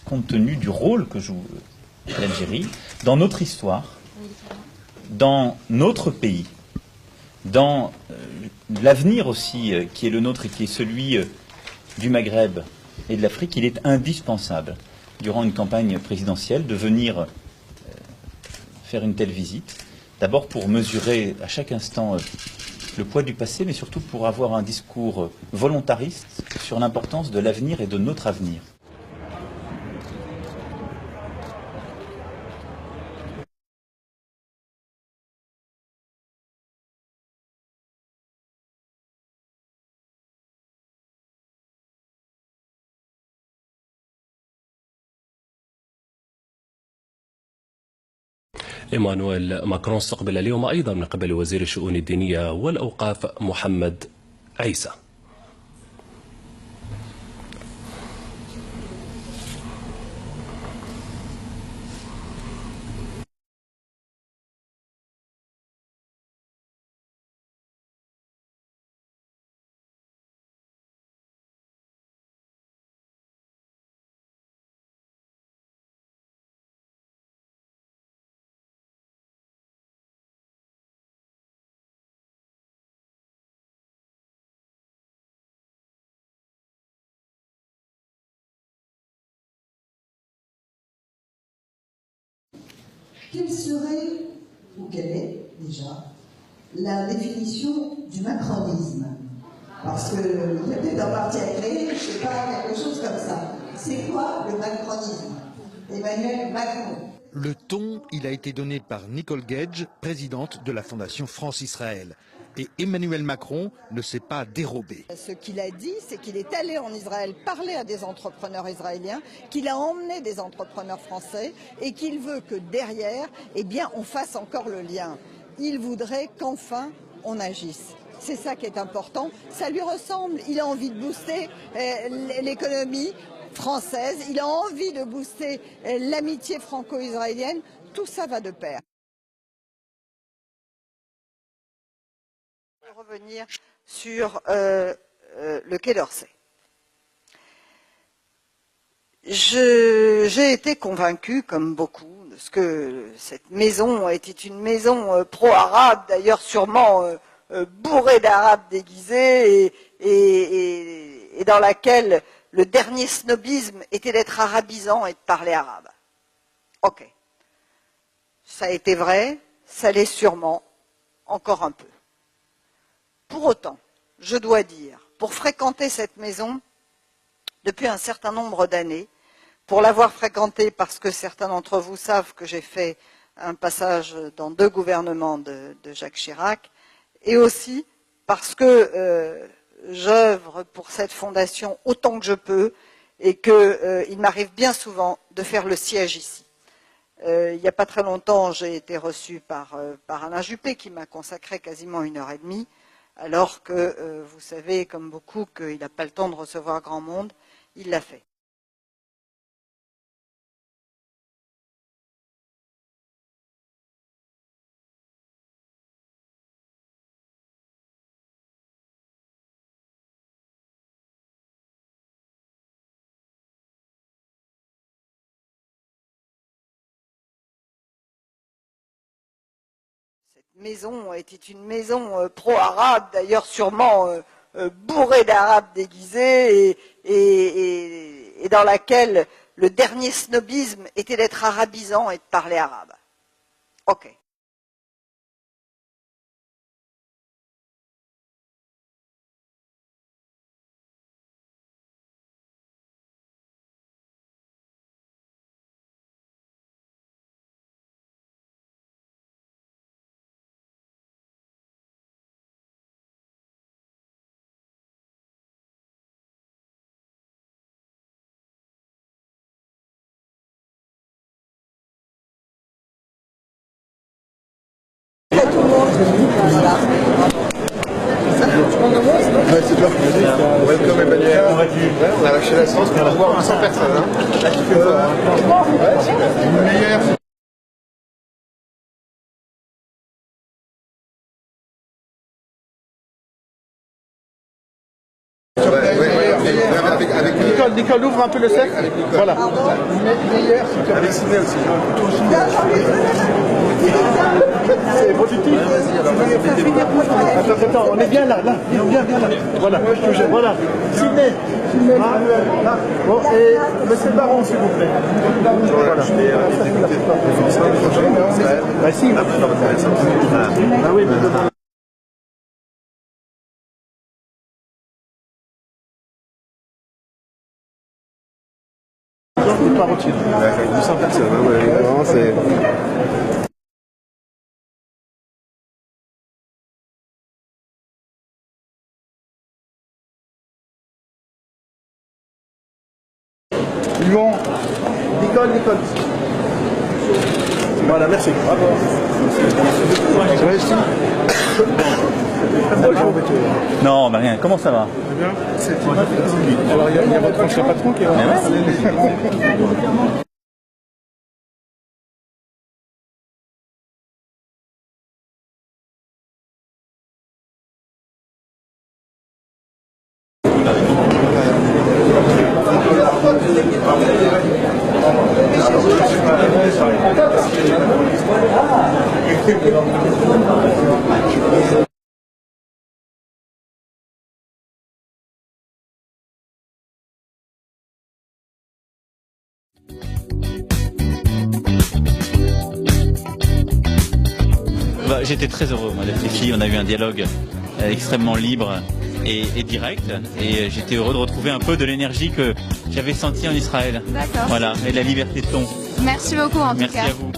Compte tenu du rôle que joue l'Algérie dans notre histoire, dans notre pays, dans l'avenir aussi qui est le nôtre et qui est celui du Maghreb et de l'Afrique, il est indispensable, durant une campagne présidentielle, de venir faire une telle visite. D'abord pour mesurer à chaque instant le poids du passé, mais surtout pour avoir un discours volontariste sur l'importance de l'avenir et de notre avenir. إيمانويل ماكرون استقبل اليوم أيضا من قبل وزير الشؤون الدينية والأوقاف محمد عيسى. Quelle serait, ou quelle est déjà, la définition du macronisme? Parce qu'il y a peut-être un parti à créer, je ne sais pas, quelque chose comme ça. C'est quoi le macronisme? Emmanuel Macron. Le ton, il a été donné par Nicole Gage, présidente de la Fondation France-Israël. Et Emmanuel Macron ne s'est pas dérobé. Ce qu'il a dit, c'est qu'il est allé en Israël parler à des entrepreneurs israéliens, qu'il a emmené des entrepreneurs français et qu'il veut que derrière, eh bien, on fasse encore le lien. Il voudrait qu'enfin on agisse. C'est ça qui est important. Ça lui ressemble. Il a envie de booster l'économie française. Il a envie de booster l'amitié franco-israélienne. Tout ça va de pair. Revenir sur le Quai d'Orsay. J'ai été convaincue, comme beaucoup, de ce que cette maison était une maison pro-arabe, d'ailleurs sûrement bourrée d'arabes déguisés et dans laquelle le dernier snobisme était d'être arabisant et de parler arabe. Ok. Ça a été vrai, ça l'est sûrement, encore un peu. Pour autant, je dois dire, pour fréquenter cette maison depuis un certain nombre d'années, pour l'avoir fréquentée parce que certains d'entre vous savent que j'ai fait un passage dans 2 gouvernements de Jacques Chirac, et aussi parce que j'œuvre pour cette fondation autant que je peux et qu'il m'arrive bien souvent de faire le siège ici. Il n'y a pas très longtemps, j'ai été reçue par Alain Juppé qui m'a consacré quasiment 1h30. Alors que vous savez, comme beaucoup, qu'il n'a pas le temps de recevoir grand monde, il l'a fait. Cette maison était une maison pro-arabe, d'ailleurs sûrement bourrée d'arabes déguisés et dans laquelle le dernier snobisme était d'être arabisant et de parler arabe. Ok. Tout le monde, voilà. Ouais, c'est bien. Welcome Emmanuel. On a lâché la sauce, on va voir 100 personnes. Hein. Ouais, super. Meilleur. Ouais, avec Nicole, ouvre un peu le cercle. Voilà. Avec Sidney aussi. C'est productif. Attends, on est bien là. Bien là. Voilà. Voilà. Sidney. Là. Bon, et monsieur le baron, s'il vous plaît. Voilà. Bah si. Ah oui, pas routine. 200 personnes, vraiment c'est... Yvon, Nicole. Voilà, merci. Bravo. Ça va ici? Non, mais rien. Comment ça va? Bien. Alors, il y a votre ancien patron qui est là. J'étais très heureux moi, d'être ici. On a eu un dialogue extrêmement libre et direct. Et j'étais heureux de retrouver un peu de l'énergie que j'avais sentie en Israël. D'accord. Voilà, et de la liberté de ton. Merci beaucoup en tout cas. Merci à vous.